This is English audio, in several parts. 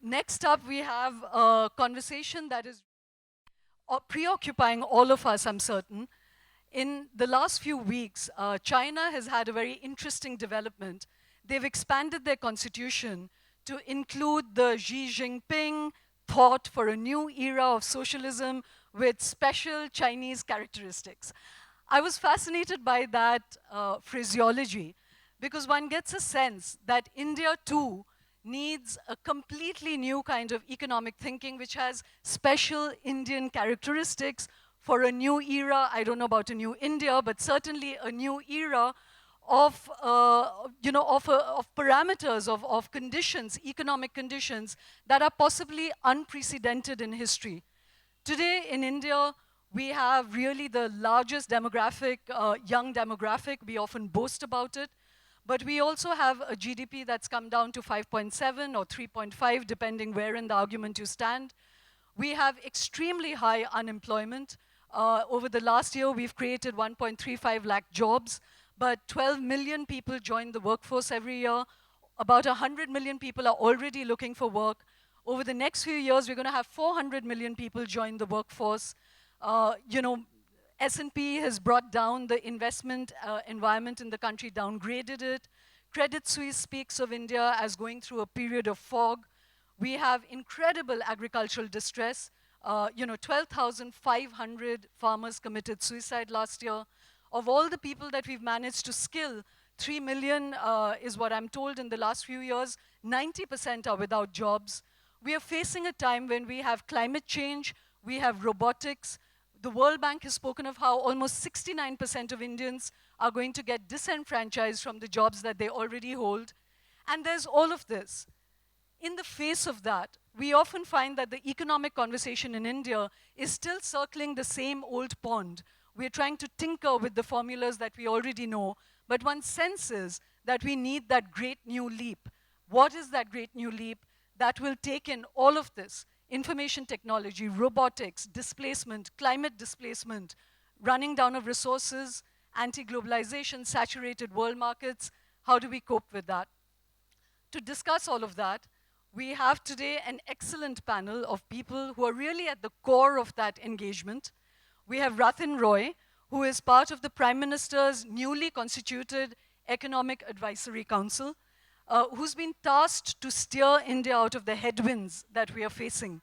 Next up, we have a conversation that is preoccupying all of us, I'm certain. In the last few weeks, China has had a very interesting development. They've expanded their constitution to include the Xi Jinping thought for a new era of socialism with special Chinese characteristics. I was fascinated by that phraseology because one gets a sense that India too needs a completely new kind of economic thinking which has special Indian characteristics for a new era. I don't know about a new India, but certainly a new era of, of parameters, of conditions, economic conditions that are possibly unprecedented in history. Today in India, we have really the largest demographic, young demographic. We often boast about it. But we also have a GDP that's come down to 5.7 or 3.5, depending where in the argument you stand. We have extremely high unemployment. Over the last year, we've created 1.35 lakh jobs, but 12 million people join the workforce every year. About 100 million people are already looking for work. Over the next few years, we're going to have 400 million people join the workforce. S&P has brought down the investment environment in the country, downgraded it. Credit Suisse speaks of India as going through a period of fog. We have incredible agricultural distress. 12,500 farmers committed suicide last year. Of all the people that we've managed to skill, 3 million is what I'm told in the last few years, 90% are without jobs. We are facing a time when we have climate change, we have robotics. The World Bank has spoken of how almost 69% of Indians are going to get disenfranchised from the jobs that they already hold. And there's all of this. In the face of that, we often find that the economic conversation in India is still circling the same old pond. We're trying to tinker with the formulas that we already know, but one senses that we need that great new leap. What is that great new leap that will take in all of this? Information technology, robotics, displacement, climate displacement, running down of resources, anti-globalization, saturated world markets. How do we cope with that? To discuss all of that, we have today an excellent panel of people who are really at the core of that engagement. We have Rathin Roy, who is part of the Prime Minister's newly constituted Economic Advisory Council, who's been tasked to steer India out of the headwinds that we are facing.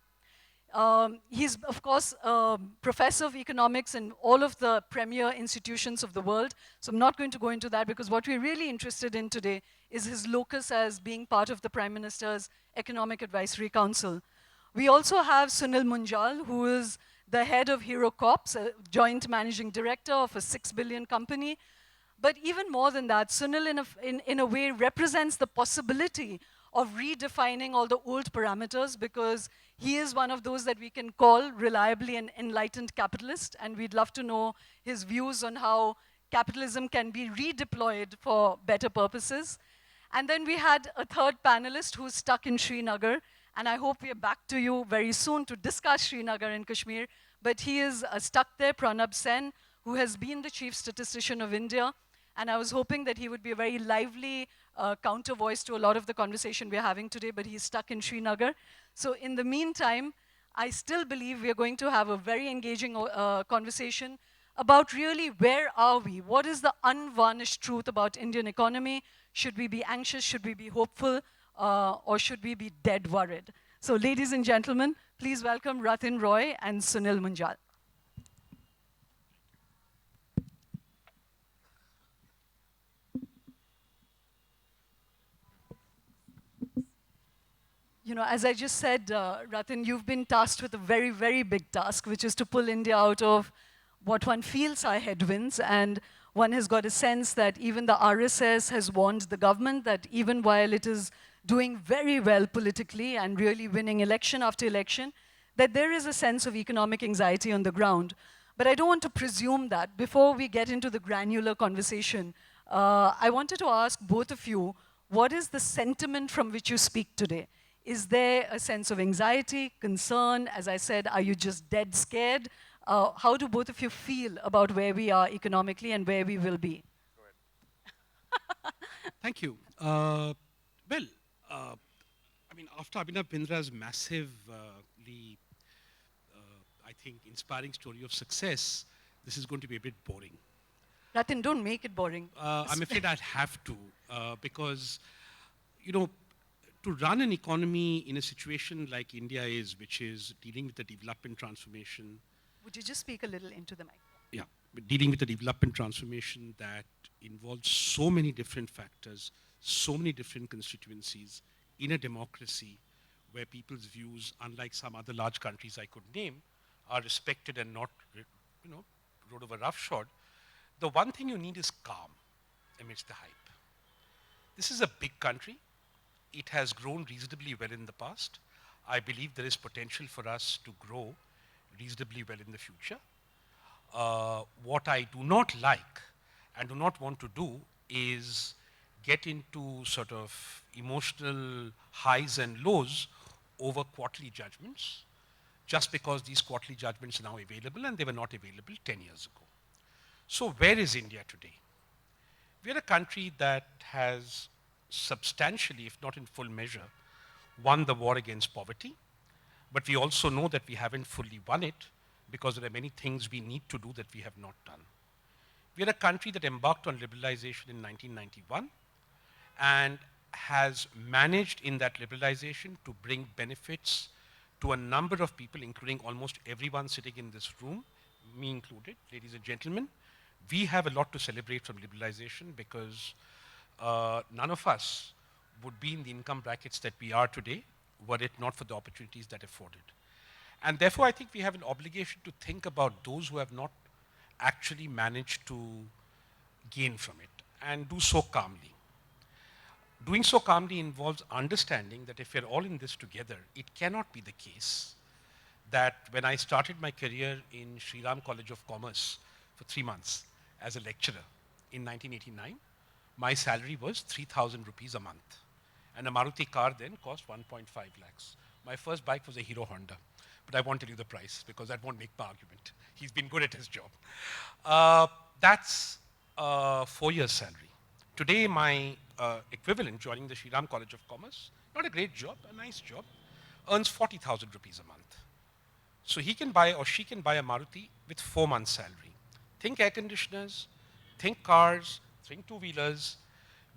He's, of course, a professor of economics in all of the premier institutions of the world. So I'm not going to go into that because what we're really interested in today is his locus as being part of the Prime Minister's Economic Advisory Council. We also have Sunil Munjal, who is the head of Hero Corps, a joint managing director of a 6 billion company. But even more than that, Sunil in a way represents the possibility of redefining all the old parameters because he is one of those that we can call reliably an enlightened capitalist, and we'd love to know his views on how capitalism can be redeployed for better purposes. And then we had a third panelist who's stuck in Srinagar, and I hope we're back to you very soon to discuss Srinagar and Kashmir, but he is stuck there, Pranab Sen, who has been the chief statistician of India, and I was hoping that he would be a very lively counter voice to a lot of the conversation we're having today, but he's stuck in Srinagar. So in the meantime, I still believe we're going to have a very engaging conversation about really where are we? What is the unvarnished truth about Indian economy? Should we be anxious? Should we be hopeful? Or should we be dead worried? So ladies and gentlemen, please welcome Rathin Roy and Sunil Munjal. You know, as I just said, Rathin, you've been tasked with a very, very big task, which is to pull India out of what one feels are headwinds. And one has got a sense that even the RSS has warned the government that even while it is doing very well politically and really winning election after election, that there is a sense of economic anxiety on the ground. But I don't want to presume that. Before we get into the granular conversation, I wanted to ask both of you, what is the sentiment from which you speak today? Is there a sense of anxiety, concern? As I said, are you just dead scared? How do both of you feel about where we are economically and where we will be? Thank you. I mean, after Abhinav Bindra's massively, I think, inspiring story of success, this is going to be a bit boring. Rathin, don't make it boring. I'm afraid I'd have to, because, you know, to run an economy in a situation like India is, which is dealing with the development transformation. Would you just speak a little into the mic? Yeah, dealing with the development transformation that involves so many different factors, so many different constituencies in a democracy where people's views, unlike some other large countries I could name, are respected and not, rode over roughshod. The one thing you need is calm amidst the hype. This is a big country. It has grown reasonably well in the past. I believe there is potential for us to grow reasonably well in the future. What I do not like and do not want to do is get into sort of emotional highs and lows over quarterly judgments, just because these quarterly judgments are now available and they were not available 10 years ago. So where is India today? We're a country that has substantially, if not in full measure, won the war against poverty, but we also know that we haven't fully won it because there are many things we need to do that we have not done. We're a country that embarked on liberalization in 1991 and has managed in that liberalization to bring benefits to a number of people, including almost everyone sitting in this room, me included, ladies and gentlemen. We have a lot to celebrate from liberalization because none of us would be in the income brackets that we are today were it not for the opportunities that afforded. And therefore, I think we have an obligation to think about those who have not actually managed to gain from it and do so calmly. Doing so calmly involves understanding that if we're all in this together, it cannot be the case that when I started my career in Sri Ram College of Commerce for 3 months as a lecturer in 1989, my salary was 3,000 rupees a month. And a Maruti car then cost 1.5 lakhs. My first bike was a Hero Honda, but I won't tell you the price because that won't make my argument. He's been good at his job. That's 4 years' salary. Today, my equivalent joining the Sri Ram College of Commerce, not a great job, a nice job, earns 40,000 rupees a month. So he can buy or she can buy a Maruti with 4 months' salary. Think air conditioners, think cars, think two-wheelers.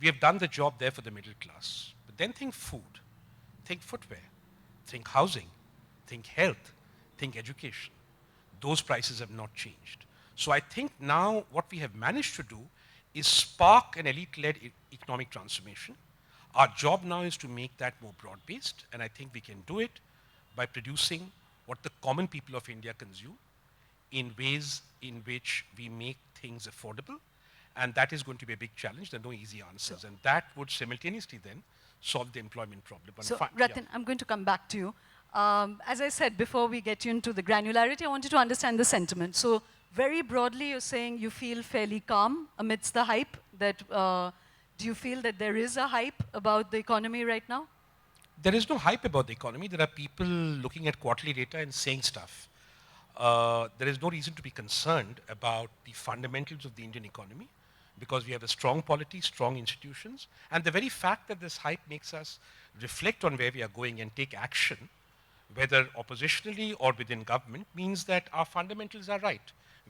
We have done the job there for the middle class. But then think food, think footwear, think housing, think health, think education. Those prices have not changed. So I think now what we have managed to do is spark an elite-led economic transformation. Our job now is to make that more broad-based, and I think we can do it by producing what the common people of India consume in ways in which we make things affordable. And that is going to be a big challenge. There are no easy answers. And that would simultaneously then solve the employment problem. So, Rathin, I'm going to come back to you. As I said, before we get you into the granularity, I wanted to understand the sentiment. So, very broadly, you're saying you feel fairly calm amidst the hype. That do you feel that there is a hype about the economy right now? There is no hype about the economy. There are people looking at quarterly data and saying stuff. There is no reason to be concerned about the fundamentals of the Indian economy because we have a strong polity, strong institutions, and the very fact that this hype makes us reflect on where we are going and take action, whether oppositionally or within government, means that our fundamentals are right.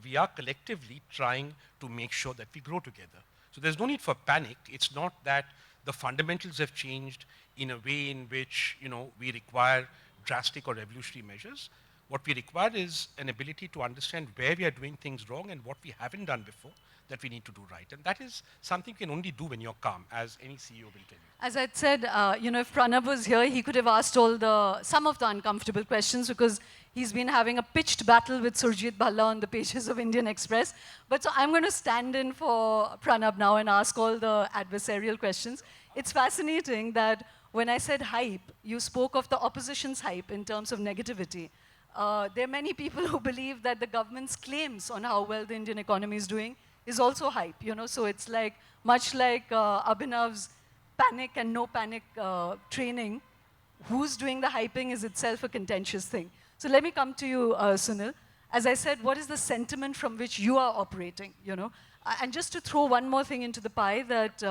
We are collectively trying to make sure that we grow together. So there's no need for panic. It's not that the fundamentals have changed in a way in which we require drastic or revolutionary measures. What we require is an ability to understand where we are doing things wrong and what we haven't done before that we need to do right. And that is something you can only do when you're calm, as any CEO will tell you. As I said, if Pranab was here, he could have asked some of the uncomfortable questions because he's been having a pitched battle with Surjit Bhalla on the pages of Indian Express. But so I'm going to stand in for Pranab now and ask all the adversarial questions. It's fascinating that when I said hype, you spoke of the opposition's hype in terms of negativity. There are many people who believe that the government's claims on how well the Indian economy is doing is also hype, So it's like, much like Abhinav's panic and no panic training, who's doing the hyping is itself a contentious thing. So let me come to you, Sunil. As I said, what is the sentiment from which you are operating, And just to throw one more thing into the pie, that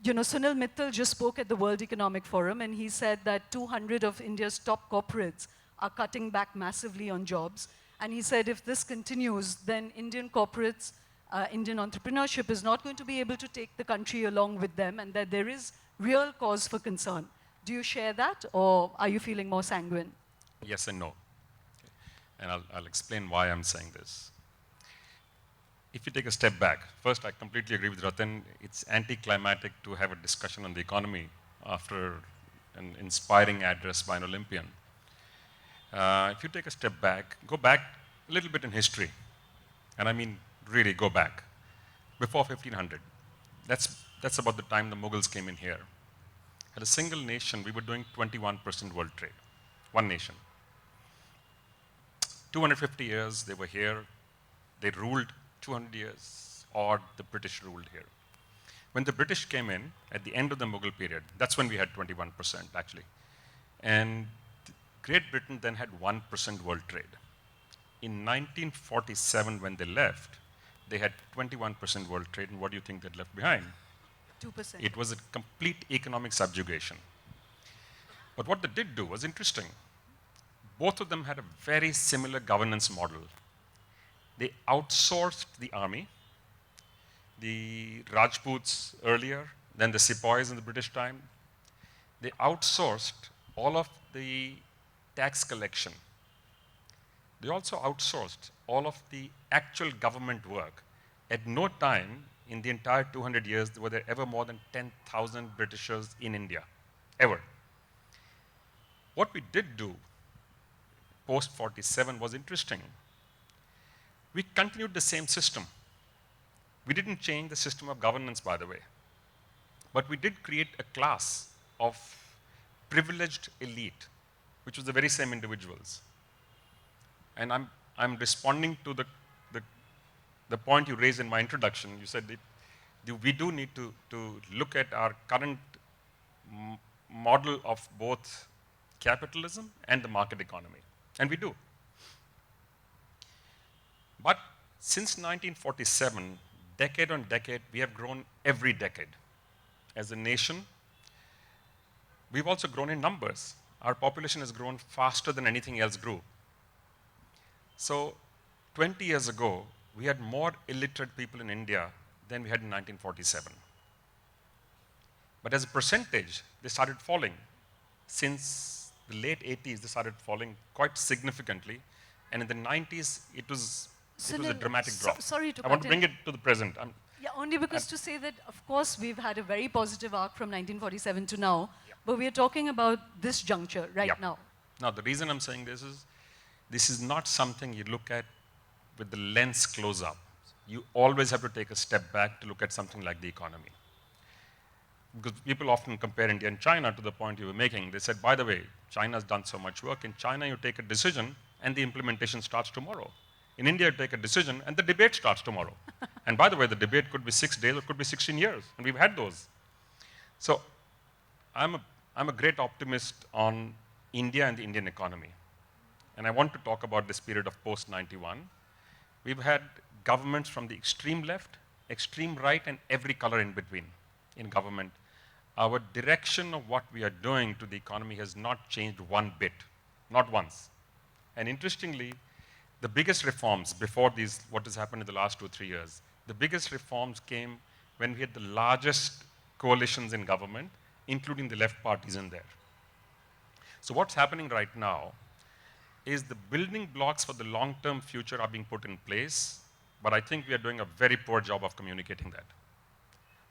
Sunil Mittal just spoke at the World Economic Forum, and he said that 200 of India's top corporates are cutting back massively on jobs. And he said if this continues, then Indian corporates, Indian entrepreneurship is not going to be able to take the country along with them, and that there is real cause for concern. Do you share that, or are you feeling more sanguine? Yes and no. And I'll explain why I'm saying this. If you take a step back, first, I completely agree with Rathin. It's anticlimactic to have a discussion on the economy after an inspiring address by an Olympian. If you take a step back, go back a little bit in history, and I mean really go back, before 1500. That's about the time the Mughals came in here. As a single nation, we were doing 21% world trade, one nation. 250 years they were here, they ruled 200 years, or the British ruled here. When the British came in, at the end of the Mughal period, that's when we had 21% actually. And Great Britain then had 1% world trade. In 1947, when they left, they had 21% world trade, and what do you think they'd left behind? 2%. It was a complete economic subjugation. But what they did do was interesting. Both of them had a very similar governance model. They outsourced the army, the Rajputs earlier, then the Sepoys in the British time. They outsourced all of the tax collection. They also outsourced all of the actual government work. At no time in the entire 200 years were there ever more than 10,000 Britishers in India, ever. What we did do post 47 was interesting. We continued the same system. We didn't change the system of governance, by the way. But we did create a class of privileged elite, which was the very same individuals. And I'm responding to the point you raised in my introduction. You said we do need to look at our current model of both capitalism and the market economy. And we do. But since 1947, decade on decade, we have grown every decade. As a nation, we've also grown in numbers. Our population has grown faster than anything else grew. So 20 years ago, we had more illiterate people in India than we had in 1947. But as a percentage, they started falling. Since the late 80s, they started falling quite significantly. And in the 90s, it was a dramatic drop. Sorry to I want to bring it to the present. Yeah, only because to say that, of course, we've had a very positive arc from 1947 to now, but we are talking about this juncture right now. Now, the reason I'm saying this is not something you look at with the lens close up. You always have to take a step back to look at something like the economy. Because people often compare India and China to the point you were making. They said, by the way, China's done so much work. In China, you take a decision and the implementation starts tomorrow. In India, you take a decision and the debate starts tomorrow. And by the way, the debate could be 6 days or it could be 16 years. And we've had those. So I'm a great optimist on India and the Indian economy. And I want to talk about this period of post-91. We've had governments from the extreme left, extreme right, and every color in between in government. Our direction of what we are doing to the economy has not changed one bit, not once. And interestingly, the biggest reforms before these, what has happened in the last 2 or 3 years, the biggest reforms came when we had the largest coalitions in government, including the left parties in there. So what's happening right now is the building blocks for the long-term future are being put in place, but I think we are doing a very poor job of communicating that.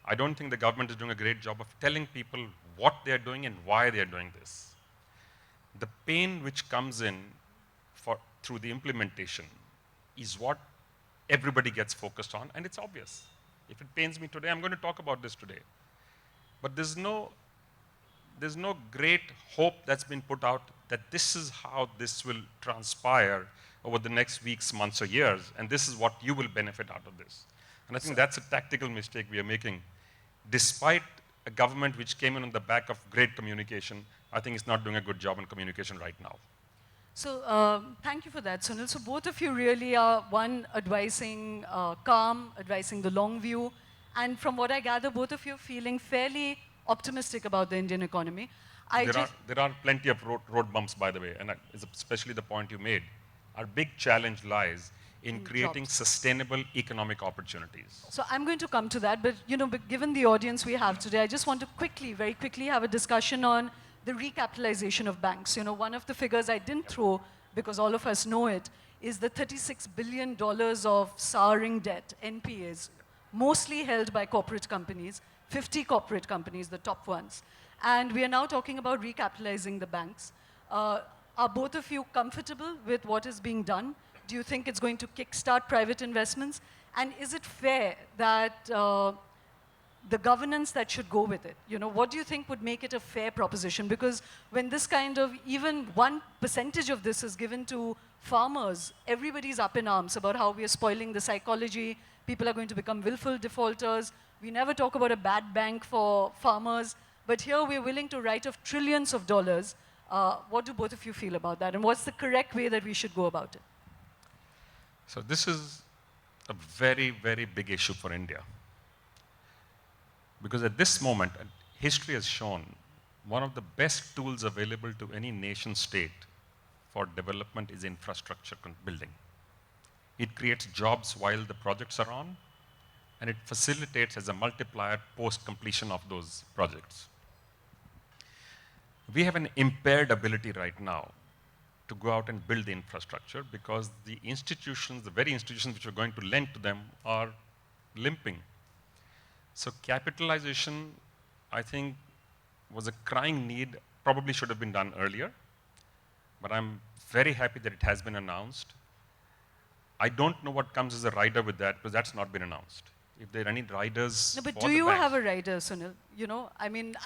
I don't think the government is doing a great job of telling people what they're doing and why they're doing this. The pain which comes in through the implementation is what everybody gets focused on, and it's obvious. If it pains me today, I'm going to talk about this today. But there's no great hope that's been put out that this is how this will transpire over the next weeks, months, or years, and this is what you will benefit out of this. And I think that's a tactical mistake we are making. Despite a government which came in on the back of great communication, I think it's not doing a good job in communication right now. So thank you for that, Sunil. So both of you really are, one, advising calm, advising the long view, And from what I gather, both of you are feeling fairly optimistic about the Indian economy. There are plenty of road bumps, by the way, and especially the point you made. Our big challenge lies in creating jobs. sustainable economic opportunities. So I'm going to come to that, but given the audience we have today, I just want to very quickly have a discussion on the recapitalization of banks. One of the figures I didn't throw, because all of us know it, is the $36 billion of souring debt, NPAs, mostly held by corporate companies, 50 corporate companies, the top ones. And we are now talking about recapitalizing the banks. Are both of you comfortable with what is being done? Do you think it's going to kickstart private investments? And is it fair that the governance that should go with it? What do you think would make it a fair proposition? Because when this kind of, even 1% of this is given to farmers, everybody's up in arms about how we are spoiling the psychology. People are going to become willful defaulters. We never talk about a bad bank for farmers. But here we're willing to write off trillions of dollars. What do both of you feel about that? And what's the correct way that we should go about it? So this is a very, very big issue for India. Because at this moment, history has shown one of the best tools available to any nation state for development is infrastructure building. It creates jobs while the projects are on, and it facilitates as a multiplier post-completion of those projects. We have an impaired ability right now to go out and build the infrastructure because the institutions, the very institutions which are going to lend to them are limping. So capitalization, I think, was a crying need, probably should have been done earlier, but I'm very happy that it has been announced. I don't know what comes as a rider with that because that's not been announced. If there are any riders No, but for do the you banks, have a rider, Sunil?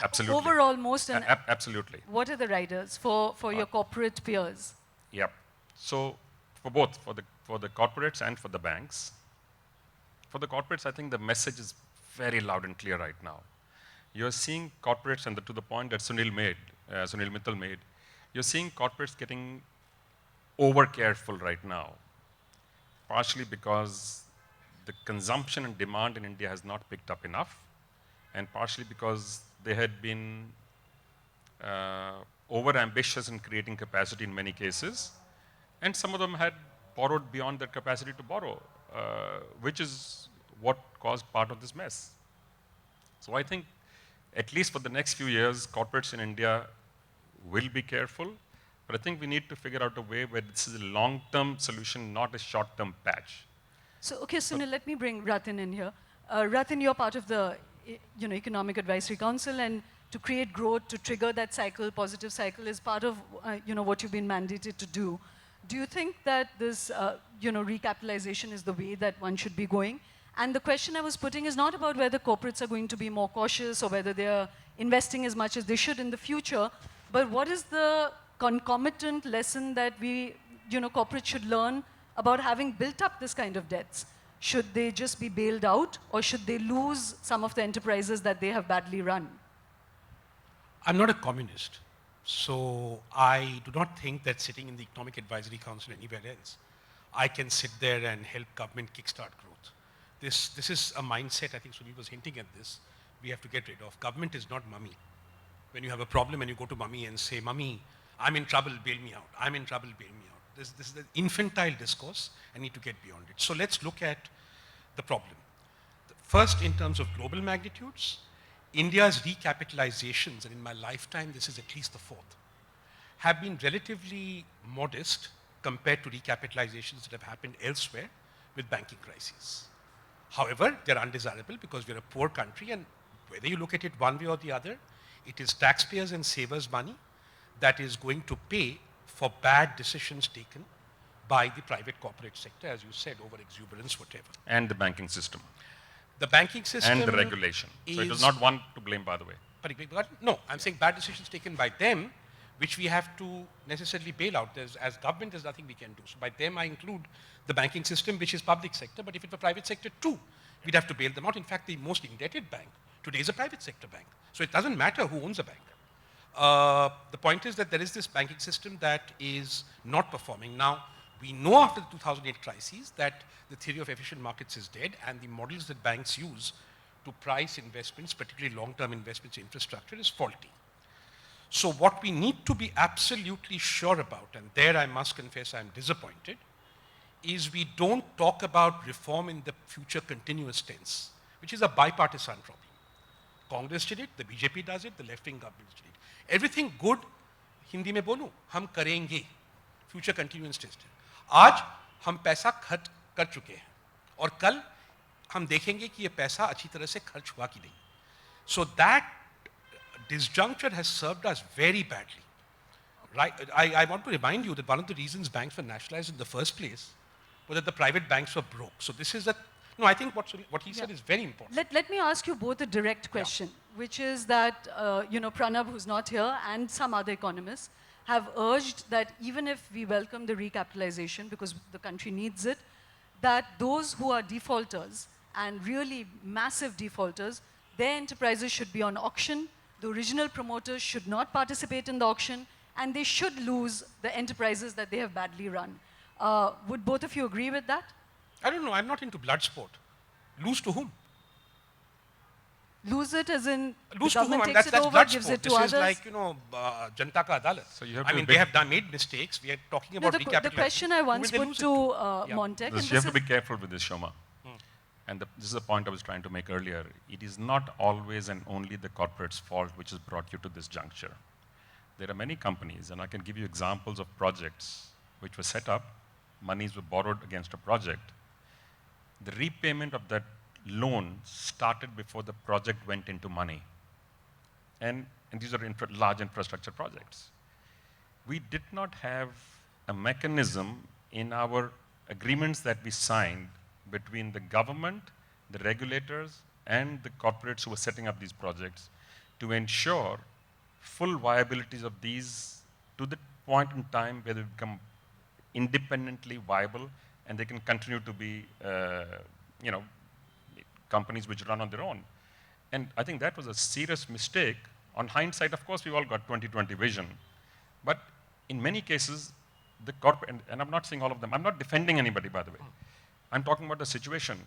Absolutely. Overall, most absolutely. What are the riders for your corporate peers? Yep. So for both, for the corporates and for the banks. For the corporates, I think the message is very loud and clear right now. You're seeing corporates, and to the point that Sunil Mittal made, you're seeing corporates getting over careful right now, partially because the consumption and demand in India has not picked up enough, and partially because they had been over-ambitious in creating capacity in many cases, and some of them had borrowed beyond their capacity to borrow, which is what caused part of this mess. So I think, at least for the next few years, corporates in India will be careful, but I think we need to figure out a way where this is a long-term solution, not a short-term patch. So, okay, Sunil, let me bring Rathin in here. Rathin, you're part of the Economic Advisory Council, and to create growth, to trigger that cycle, positive cycle, is part of what you've been mandated to do. Do you think that this recapitalization is the way that one should be going? And the question I was putting is not about whether corporates are going to be more cautious or whether they're investing as much as they should in the future, but what is the concomitant lesson that corporates should learn about having built up this kind of debts? Should they just be bailed out, or should they lose some of the enterprises that they have badly run? I'm not a communist, so I do not think that sitting in the Economic Advisory Council anywhere else, I can sit there and help government kickstart growth. This is a mindset, I think Sunil was hinting at this, we have to get rid of. Government is not mummy. When you have a problem and you go to mummy and say, "Mummy, I'm in trouble, bail me out. I'm in trouble, bail me out." This is the infantile discourse. I need to get beyond it. So let's look at the problem. First, in terms of global magnitudes, India's recapitalizations, and in my lifetime this is at least the fourth, have been relatively modest compared to recapitalizations that have happened elsewhere with banking crises. However, they're undesirable because we're a poor country, and whether you look at it one way or the other, it is taxpayers and savers' money that is going to pay for bad decisions taken by the private corporate sector, as you said, over exuberance, whatever. And the banking system. The banking system and the regulation. So it was not one to blame, by the way. No, I'm saying bad decisions taken by them, which we have to necessarily bail out. As government, there's nothing we can do. So by them, I include the banking system, which is public sector, but if it were private sector too, we'd have to bail them out. In fact, the most indebted bank today is a private sector bank. So it doesn't matter who owns a bank. The point is that there is this banking system that is not performing. Now, we know after the 2008 crisis that the theory of efficient markets is dead, and the models that banks use to price investments, particularly long-term investments in infrastructure, is faulty. So what we need to be absolutely sure about, and there I must confess I'm disappointed, is we don't talk about reform in the future continuous tense, which is a bipartisan problem. Congress did it, the BJP does it, the left-wing governments did it. Everything good, Hindi में बोलूं, हम करेंगे, future continuous tense. आज हम पैसा खर्च कर चुके हैं और कल हम देखेंगे कि ये पैसा अच्छी तरह से खर्च हुआ कि नहीं. So that disjuncture has served us very badly. Right? I want to remind you that one of the reasons banks were nationalized in the first place was that the private banks were broke. So this is no, I think what he said is very important. Let me ask you both a direct question, which is that, Pranab, who's not here, and some other economists have urged that even if we welcome the recapitalization, because the country needs it, that those who are defaulters, and really massive defaulters, their enterprises should be on auction, the original promoters should not participate in the auction, and they should lose the enterprises that they have badly run. Would both of you agree with that? I don't know, I'm not into blood sport. Lose to whom? Lose it as in Lose the to whom? government That's takes it over, blood gives sport. it to This others. is like, Janta Ka Adalat. So you have I to mean, be they have made mistakes. We are talking about recapitalization. The question I once Who will they put lose to it Yeah. Montec, and You have to be careful with this, Shoma. And this is a point I was trying to make earlier. It is not always and only the corporate's fault which has brought you to this juncture. There are many companies, and I can give you examples of projects which were set up, monies were borrowed against a project. The repayment of that loan started before the project went into money. And these are large infrastructure projects. We did not have a mechanism in our agreements that we signed between the government, the regulators, and the corporates who were setting up these projects to ensure full viabilities of these to the point in time where they become independently viable and they can continue to be, companies which run on their own. And I think that was a serious mistake. On hindsight, of course, we all got 20/20 vision. But in many cases, the corporate, and I'm not saying all of them, I'm not defending anybody, by the way. I'm talking about the situation.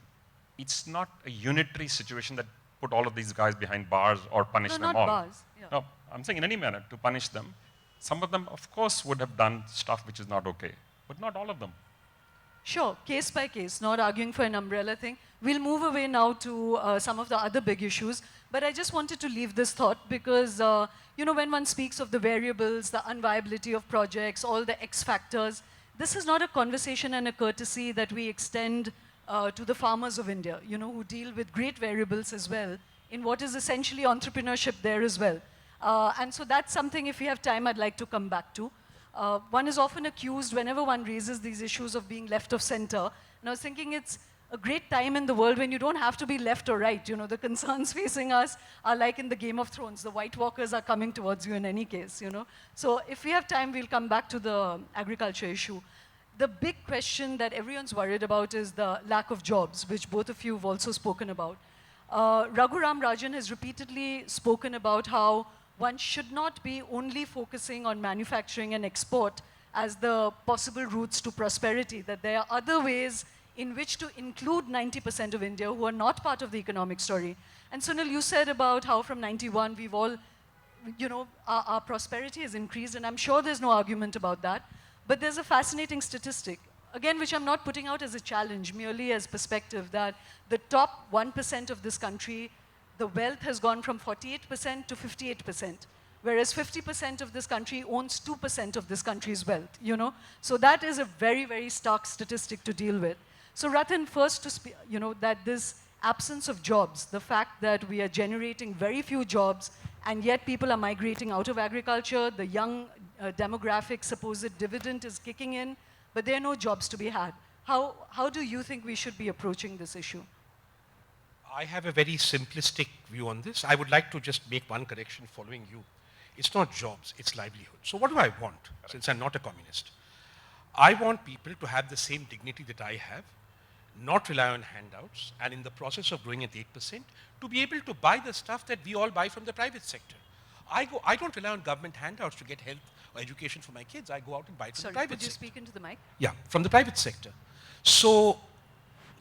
It's not a unitary situation that put all of these guys behind bars or punish No, them not all. bars. Yeah. No, I'm saying in any manner to punish them. Some of them, of course, would have done stuff which is not okay, but not all of them. Sure, case by case, not arguing for an umbrella thing. We'll move away now to some of the other big issues, but I just wanted to leave this thought because, when one speaks of the variables, the unviability of projects, all the X factors, this is not a conversation and a courtesy that we extend to the farmers of India, who deal with great variables as well in what is essentially entrepreneurship there as well. And so that's something, if we have time, I'd like to come back to. One is often accused whenever one raises these issues of being left of center. And I was thinking it's a great time in the world when you don't have to be left or right. The concerns facing us are like in the Game of Thrones. The White Walkers are coming towards you in any case, So if we have time, we'll come back to the agriculture issue. The big question that everyone's worried about is the lack of jobs, which both of you have also spoken about. Raghuram Rajan has repeatedly spoken about how one should not be only focusing on manufacturing and export as the possible routes to prosperity, that there are other ways in which to include 90% of India who are not part of the economic story. And Sunil, you said about how from 91 we've all, our prosperity has increased, and I'm sure there's no argument about that. But there's a fascinating statistic, again, which I'm not putting out as a challenge, merely as perspective, that the top 1% of this country, the wealth has gone from 48% to 58%, whereas 50% of this country owns 2% of this country's wealth, So that is a very, very stark statistic to deal with. So Rathin, first that this absence of jobs, the fact that we are generating very few jobs, and yet people are migrating out of agriculture, the young demographic supposed dividend is kicking in, but there are no jobs to be had. How do you think we should be approaching this issue? I have a very simplistic view on this. I would like to just make one correction following you. It's not jobs, it's livelihood. So what do I want, since I'm not a communist? I want people to have the same dignity that I have, not rely on handouts, and in the process of growing at 8%, to be able to buy the stuff that we all buy from the private sector. I don't rely on government handouts to get health or education for my kids. I go out and buy it from the private sector. Could you speak into the mic? Yeah, from the private sector. So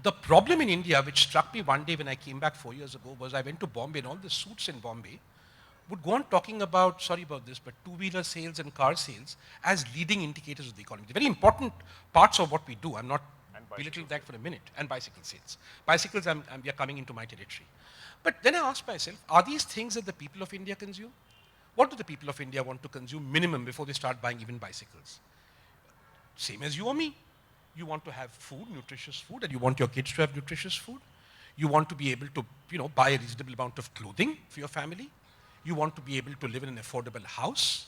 The problem in India, which struck me one day when I came back 4 years ago, was I went to Bombay and all the suits in Bombay would go on talking about, sorry about this, but two-wheeler sales and car sales as leading indicators of the economy. They're very important parts of what we do. I'm not belittling that for a minute. And bicycle sales. Bicycles, we are coming into my territory. But then I asked myself, are these things that the people of India consume? What do the people of India want to consume minimum before they start buying even bicycles? Same as you or me. You want to have food, nutritious food, and you want your kids to have nutritious food. You want to be able to, buy a reasonable amount of clothing for your family. You want to be able to live in an affordable house.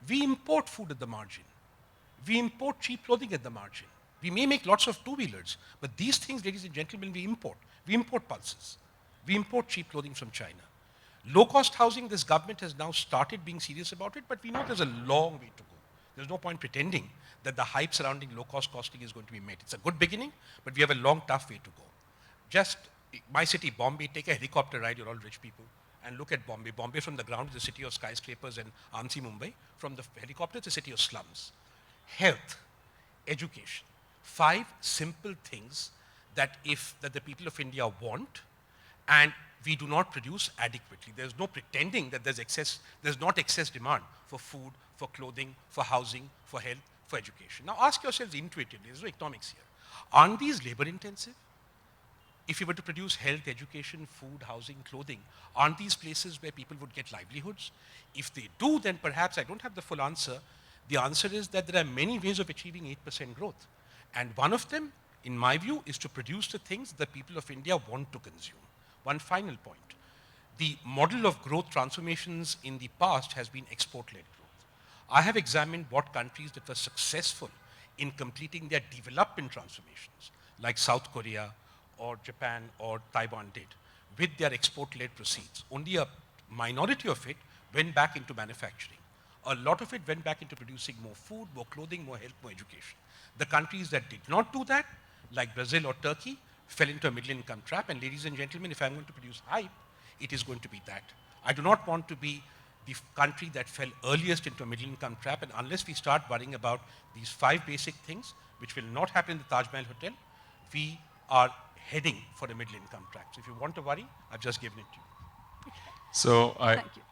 We import food at the margin. We import cheap clothing at the margin. We may make lots of two-wheelers, but these things, ladies and gentlemen, we import. We import pulses. We import cheap clothing from China. Low-cost housing, this government has now started being serious about it, but we know there's a long way to go. There's no point pretending that the hype surrounding low-cost costing is going to be met. It's a good beginning, but we have a long, tough way to go. Just my city, Bombay, take a helicopter ride, you're all rich people, and look at Bombay. Bombay from the ground is a city of skyscrapers and Ansi, Mumbai. From the helicopter, it's a city of slums. Health, education, 5 simple things that the people of India want, and we do not produce adequately. There's no pretending that there's not excess demand for food, for clothing, for housing, for health, for education. Now ask yourselves intuitively, there's no economics here. Aren't these labor intensive? If you were to produce health, education, food, housing, clothing, aren't these places where people would get livelihoods? If they do, then perhaps I don't have the full answer. The answer is that there are many ways of achieving 8% growth. And one of them, in my view, is to produce the things that people of India want to consume. One final point. The model of growth transformations in the past has been export-led growth. I have examined what countries that were successful in completing their development transformations, like South Korea or Japan or Taiwan did, with their export-led proceeds. Only a minority of it went back into manufacturing. A lot of it went back into producing more food, more clothing, more health, more education. The countries that did not do that, like Brazil or Turkey, fell into a middle income trap. And ladies and gentlemen, if I'm going to produce hype, it is going to be that. I do not want to be the country that fell earliest into a middle income trap. And unless we start worrying about these 5 basic things, which will not happen in the Taj Mahal Hotel, we are heading for a middle income trap. So if you want to worry, I've just given it to you. So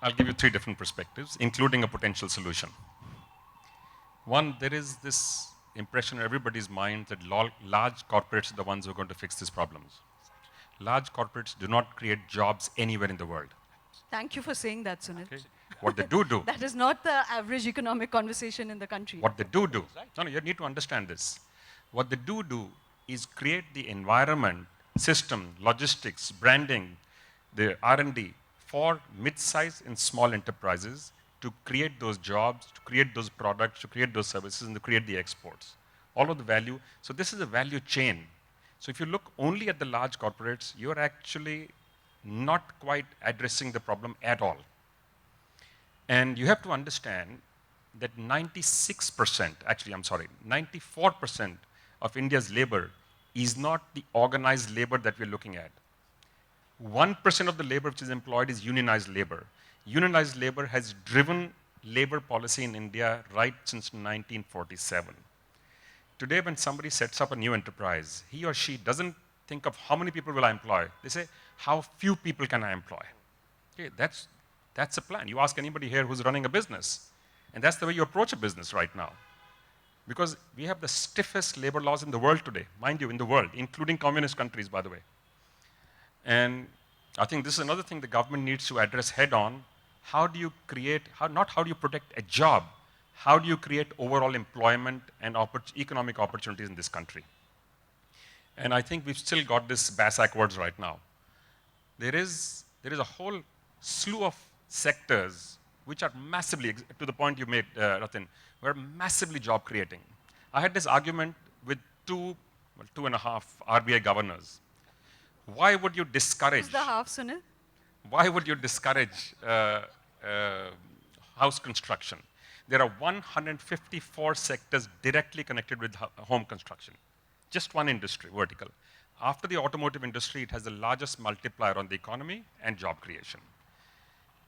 I'll give you 3 different perspectives, including a potential solution. One, there is this impression in everybody's mind that large corporates are the ones who are going to fix these problems. Large corporates do not create jobs anywhere in the world. Thank you for saying that, Sunil. Okay? What they do, That is not the average economic conversation in the country. what they do, no, you need to understand this. What they do is create the environment, system, logistics, branding, the R&D for mid-size and small enterprises to create those jobs, to create those products, to create those services, and to create the exports. All of the value. So this is a value chain. So if you look only at the large corporates, you're actually not quite addressing the problem at all. And you have to understand that 94% of India's labor is not the organized labor that we're looking at. 1% of the labor which is employed is unionized labor. Unionized labor has driven labor policy in India right since 1947. Today, when somebody sets up a new enterprise, he or she doesn't think of how many people will I employ. They say, how few people can I employ? Okay, that's a plan. You ask anybody here who's running a business, and that's the way you approach a business right now. Because we have the stiffest labor laws in the world today, mind you, in the world, including communist countries, by the way. And I think this is another thing the government needs to address head on. How do you create, not how do you protect a job, how do you create overall employment and economic opportunities in this country? And I think we've still got this backwards right now. There is a whole slew of sectors which are massively, to the point you made, Rathin, were massively job creating. I had this argument with 2.5 RBI governors. Why would you discourage? Who's the half, Sunil? Why would you discourage house construction? There are 154 sectors directly connected with home construction. Just one industry, vertical. After the automotive industry, it has the largest multiplier on the economy and job creation.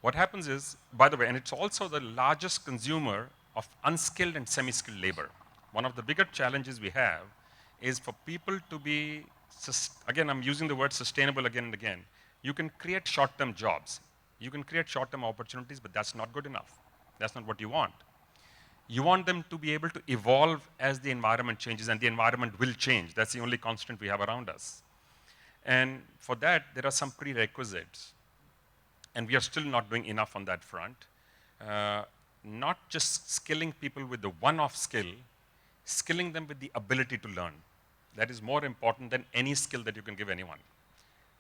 What happens is, by the way, and it's also the largest consumer of unskilled and semi-skilled labor. One of the bigger challenges we have is for people to be again, I'm using the word sustainable again and again. You can create short-term jobs. You can create short-term opportunities, but that's not good enough. That's not what you want. You want them to be able to evolve as the environment changes, and the environment will change. That's the only constant we have around us. And for that, there are some prerequisites. And we are still not doing enough on that front. Not just skilling people with the one-off skill, skilling them with the ability to learn. That is more important than any skill that you can give anyone.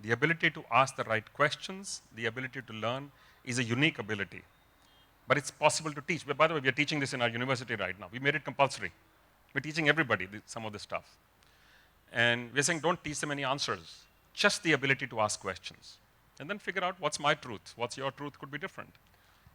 The ability to ask the right questions, the ability to learn is a unique ability. But it's possible to teach. By the way, we are teaching this in our university right now. We made it compulsory. We're teaching everybody some of this stuff. And we're saying don't teach them any answers, just the ability to ask questions. And then figure out what's my truth, what's your truth could be different.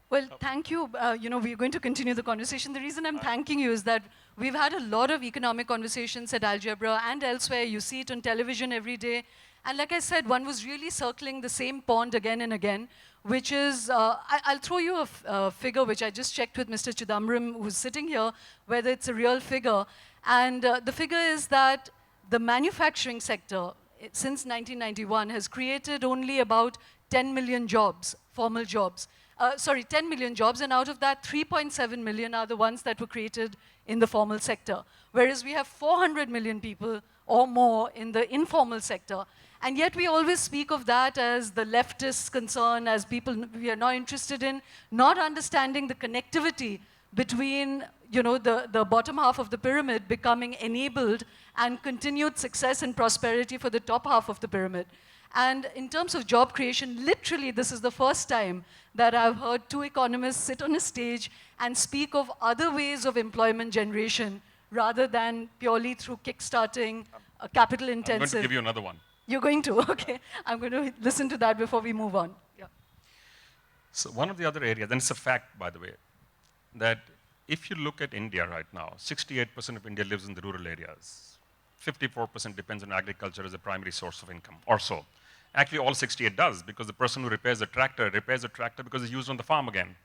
Well, thank you. We're going to continue the conversation. The reason I'm thanking you is that we've had a lot of economic conversations at Algebra and elsewhere. You see it on television every day. And like I said, one was really circling the same pond again and again, which is, I'll throw you a figure which I just checked with Mr. Chidambaram, who's sitting here, whether it's a real figure. And the figure is that the manufacturing sector, since 1991, has created only about 10 million jobs, formal jobs. 10 million jobs, and out of that, 3.7 million are the ones that were created in the formal sector. Whereas we have 400 million people or more in the informal sector. And yet we always speak of that as the leftist concern, as people we are not interested in, not understanding the connectivity between the bottom half of the pyramid becoming enabled and continued success and prosperity for the top half of the pyramid. And in terms of job creation, literally this is the first time that I've heard two economists sit on a stage and speak of other ways of employment generation rather than purely through kickstarting a capital intensive. I'm going to give you another one. You're going to? Okay. I'm going to listen to that before we move on. Yeah. So one of the other areas, and it's a fact, by the way, that if you look at India right now, 68% of India lives in the rural areas. 54% depends on agriculture as a primary source of income, or so. Actually, all 68 does, because the person who repairs the tractor because it's used on the farm again.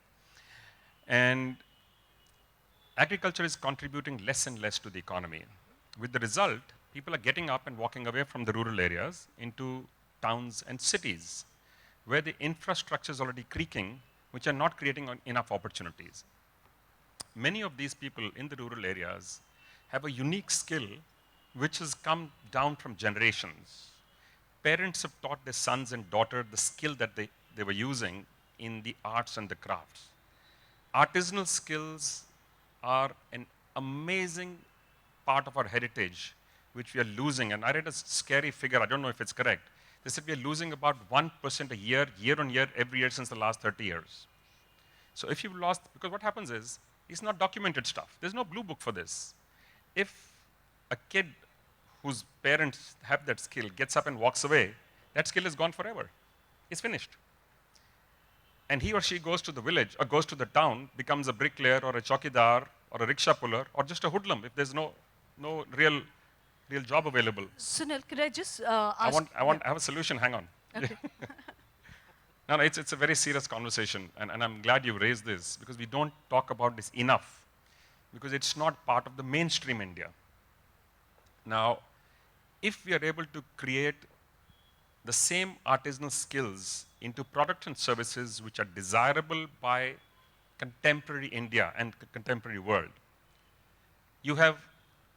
And agriculture is contributing less and less to the economy. With the result, people are getting up and walking away from the rural areas into towns and cities, where the infrastructure is already creaking, which are not creating enough opportunities. Many of these people in the rural areas have a unique skill which has come down from generations. Parents have taught their sons and daughters the skill that they were using in the arts and the crafts. Artisanal skills are an amazing part of our heritage, which we are losing. And I read a scary figure, I don't know if it's correct. They said we are losing about 1% a year, year on year, every year since the last 30 years. So if you've lost, because what happens is, it's not documented stuff. There's no blue book for this. If a kid whose parents have that skill gets up and walks away, that skill is gone forever. It's finished. And he or she goes to the village, or goes to the town, becomes a bricklayer, or a chowkidar, or a rickshaw puller, or just a hoodlum, if there's no real job available. Sunil, could I just ask? I have a solution, hang on. Okay. No, it's a very serious conversation, and I'm glad you raised this, because we don't talk about this enough, because it's not part of the mainstream India. Now, if we are able to create the same artisanal skills into products and services which are desirable by contemporary India and contemporary world, you have,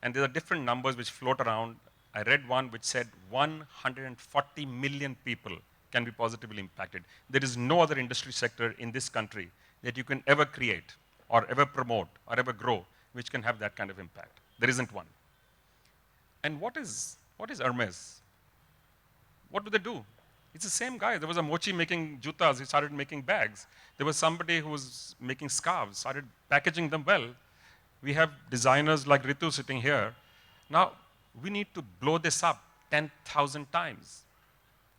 and there are different numbers which float around. I read one which said 140 million people can be positively impacted. There is no other industry sector in this country that you can ever create or ever promote or ever grow which can have that kind of impact. There isn't one. And what is Hermes? What do they do? It's the same guy. There was a mochi making jutas, he started making bags. There was somebody who was making scarves, started packaging them well. We have designers like Ritu sitting here. Now, we need to blow this up 10,000 times.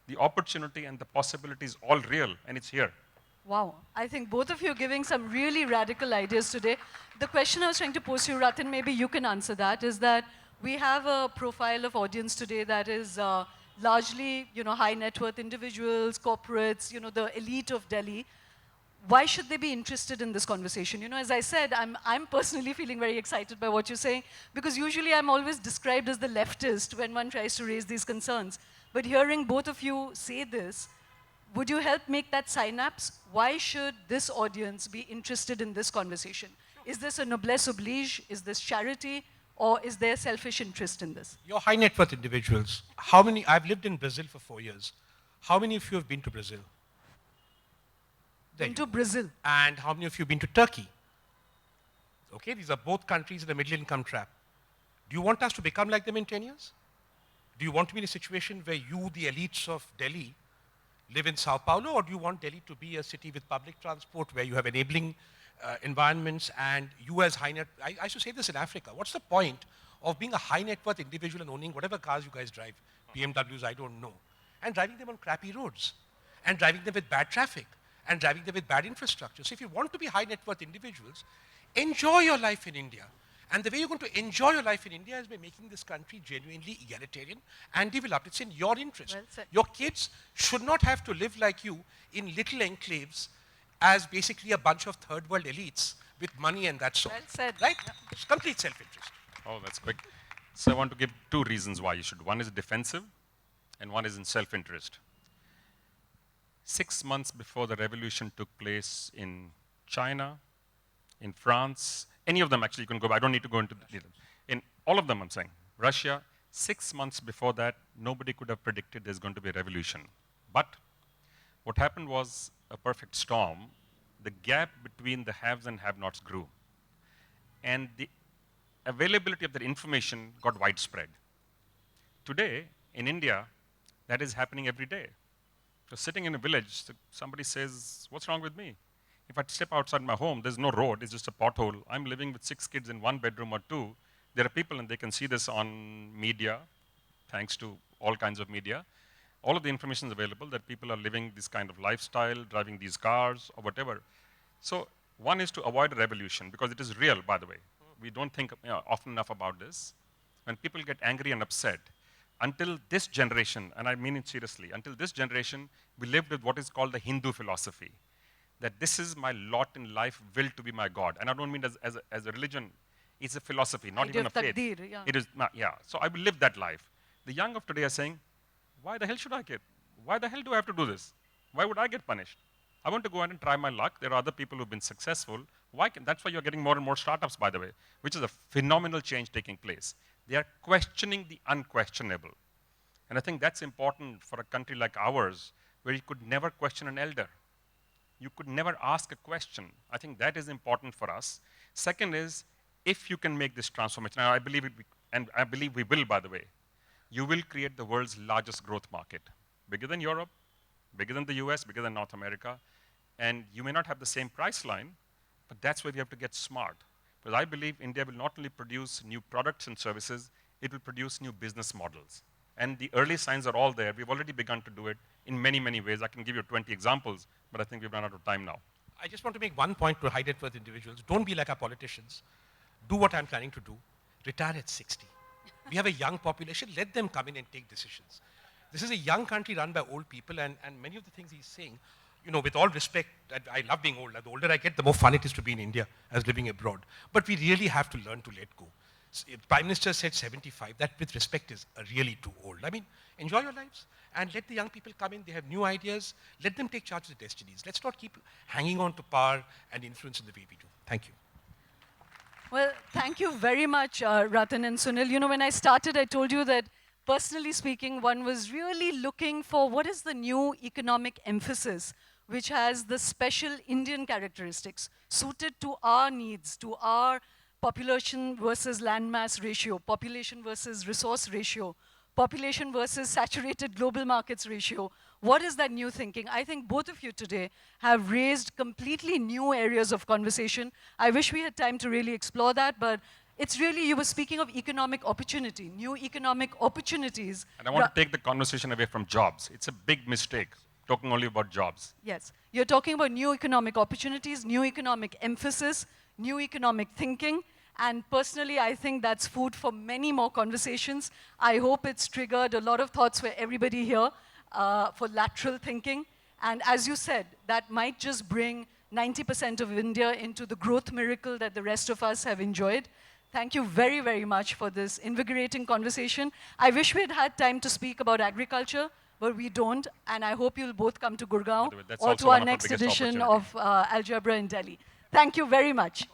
The opportunity and the possibility is all real, and it's here. Wow. I think both of you are giving some really radical ideas today. The question I was trying to pose to you, Rathin, maybe you can answer that, is that we have a profile of audience today that is largely, high net worth individuals, corporates, the elite of Delhi. why should they be interested in this conversation? You know, as I said, I'm personally feeling very excited by what you're saying, because usually I'm always described as the leftist when one tries to raise these concerns. But hearing both of you say this, would you help make that synapse? Why should this audience be interested in this conversation? Is this a noblesse oblige? Is this charity? Or is there selfish interest in this? Your high net worth individuals, how many, I've lived in Brazil for 4 years. How many of you have been to Brazil? Into Brazil. And how many of you have been to Turkey? Okay, these are both countries in the middle income trap. Do you want us to become like them in 10 years? Do you want to be in a situation where you, the elites of Delhi, live in Sao Paulo, or do you want Delhi to be a city with public transport where you have enabling environments and you as high net, I used to say this in Africa, what's the point of being a high net worth individual and owning whatever cars you guys drive, BMWs, I don't know, and driving them on crappy roads, and driving them with bad traffic, and driving them with bad infrastructure. So if you want to be high net worth individuals, enjoy your life in India. And the way you're going to enjoy your life in India is by making this country genuinely egalitarian and developed. It's in your interest. Well said. Your kids should not have to live like you in little enclaves as basically a bunch of third world elites with money and that sort. Well said. Right? Yeah. It's complete self-interest. Oh, that's quick. So I want to give 2 reasons why you should. One is defensive, and one is in self-interest. 6 months before the revolution took place in China, in France, any of them actually, you can go, I don't need to go into them. In all of them, I'm saying, Russia, 6 months before that, nobody could have predicted there's going to be a revolution. But what happened was a perfect storm. The gap between the haves and have-nots grew. And the availability of that information got widespread. Today, in India, that is happening every day. You're sitting in a village, somebody says, what's wrong with me? If I step outside my home, there's no road, it's just a pothole. I'm living with 6 kids in 1 bedroom or 2. There are people, and they can see this on media, thanks to all kinds of media. All of the information is available that people are living this kind of lifestyle, driving these cars, or whatever. So one is to avoid a revolution, because it is real, by the way. We don't think often enough about this. When people get angry and upset, until this generation, and I mean it seriously, until this generation, we lived with what is called the Hindu philosophy, that this is my lot in life, will to be my God. And I don't mean as a religion, it's a philosophy, not Idea even a of faith. taqdeer, yeah. It is, yeah. So I will live that life. The young of today are saying, why the hell should I get? Why the hell do I have to do this? Why would I get punished? I want to go out and try my luck. There are other people who've been successful. That's why you're getting more and more startups, by the way, which is a phenomenal change taking place. They are questioning the unquestionable. And I think that's important for a country like ours, where you could never question an elder. You could never ask a question. I think that is important for us. Second is, if you can make this transformation, and I believe we will, by the way, you will create the world's largest growth market, bigger than Europe, bigger than the US, bigger than North America. And you may not have the same price line, but that's where we have to get smart. Because I believe India will not only produce new products and services, it will produce new business models. And the early signs are all there. We've already begun to do it in many, many ways. I can give you 20 examples, but I think we've run out of time now. I just want to make one point to high net worth individuals. Don't be like our politicians. Do what I'm planning to do. Retire at 60. We have a young population. Let them come in and take decisions. This is a young country run by old people, and many of the things he's saying, you know, with all respect, I love being old. The older I get, the more fun it is to be in India as living abroad. But we really have to learn to let go. Prime Minister said 75. That, with respect, is really too old. I mean, enjoy your lives and let the young people come in. They have new ideas. Let them take charge of their destinies. Let's not keep hanging on to power and influence in the way we do. Thank you. Well, thank you very much, Rathin and Sunil. You know, when I started, I told you that, personally speaking, one was really looking for what is the new economic emphasis which has the special Indian characteristics suited to our needs, to our population versus landmass ratio, population versus resource ratio, population versus saturated global markets ratio. What is that new thinking? I think both of you today have raised completely new areas of conversation. I wish we had time to really explore that, but it's really, you were speaking of economic opportunity, new economic opportunities. And I want to take the conversation away from jobs. It's a big mistake, talking only about jobs. Yes, you're talking about new economic opportunities, new economic emphasis, new economic thinking. And personally, I think that's food for many more conversations. I hope it's triggered a lot of thoughts for everybody here for lateral thinking. And as you said, that might just bring 90% of India into the growth miracle that the rest of us have enjoyed. Thank you very, very much for this invigorating conversation. I wish we had had time to speak about agriculture, but we don't, and I hope you'll both come to Gurgaon By the way, that's or also to our one of our next biggest edition opportunities. of Algebra in Delhi. Thank you very much.